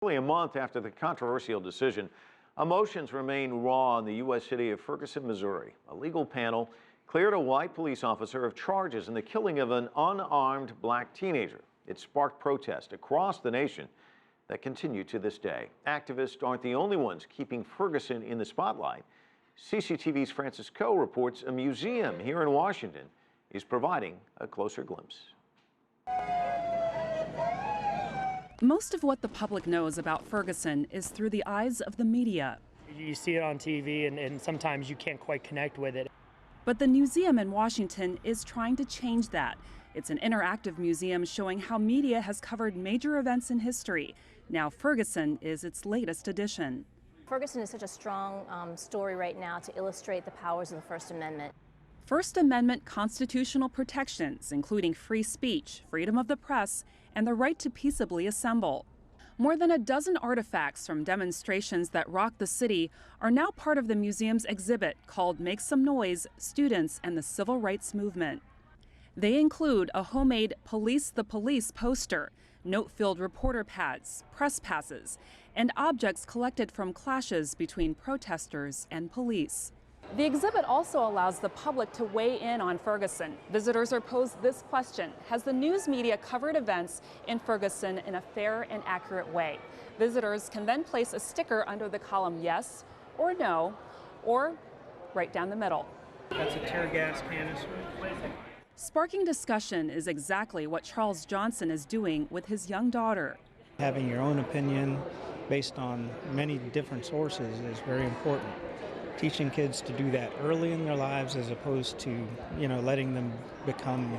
Nearly a month after the controversial decision, emotions remain raw in the U.S. city of Ferguson, Missouri. A legal panel cleared a white police officer of charges in the killing of an unarmed black teenager. It sparked protest across the nation that continue to this day. Activists aren't the only ones keeping Ferguson in the spotlight. CCTV's Francis Coe reports a museum here in Washington is providing a closer glimpse. Most of what the public knows about Ferguson is through the eyes of the media. You see it on TV and sometimes you can't quite connect with it. But the museum in Washington is trying to change that. It's an interactive museum showing how media has covered major events in history. Now Ferguson is its latest edition. Ferguson is such a strong story right now to illustrate the powers of the First Amendment. First Amendment constitutional protections, including free speech, freedom of the press, and the right to peaceably assemble. More than a dozen artifacts from demonstrations that rocked the city are now part of the museum's exhibit called Make Some Noise: Students and the Civil Rights Movement. They include a homemade Police the Police poster, note-filled reporter pads, press passes, and objects collected from clashes between protesters and police. The exhibit also allows the public to weigh in on Ferguson. Visitors are posed this question: has the news media covered events in Ferguson in a fair and accurate way? Visitors can then place a sticker under the column yes or no, or right down the middle. That's a tear gas canister. Sparking discussion is exactly what Charles Johnson is doing with his young daughter. Having your own opinion based on many different sources is very important. Teaching kids to do that early in their lives as opposed to, letting them become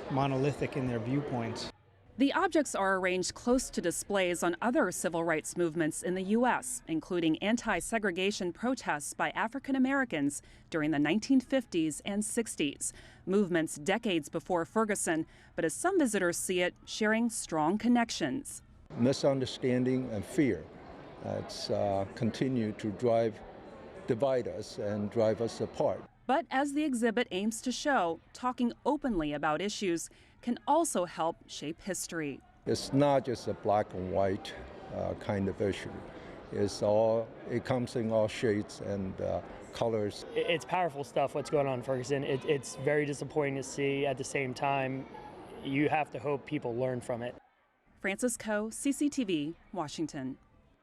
monolithic in their viewpoints. The objects are arranged close to displays on other civil rights movements in the U.S., including anti-segregation protests by African Americans during the 1950s and 60s, movements decades before Ferguson, but as some visitors see it, sharing strong connections. Misunderstanding and fear. It's continued to divide us and drive us apart. But as the exhibit aims to show, talking openly about issues can also help shape history. It's not just a black and white kind of issue. It comes in all shades and colors. It's powerful stuff what's going on in Ferguson. It's very disappointing to see. At the same time, you have to hope people learn from it. Francis Coe, CCTV, Washington.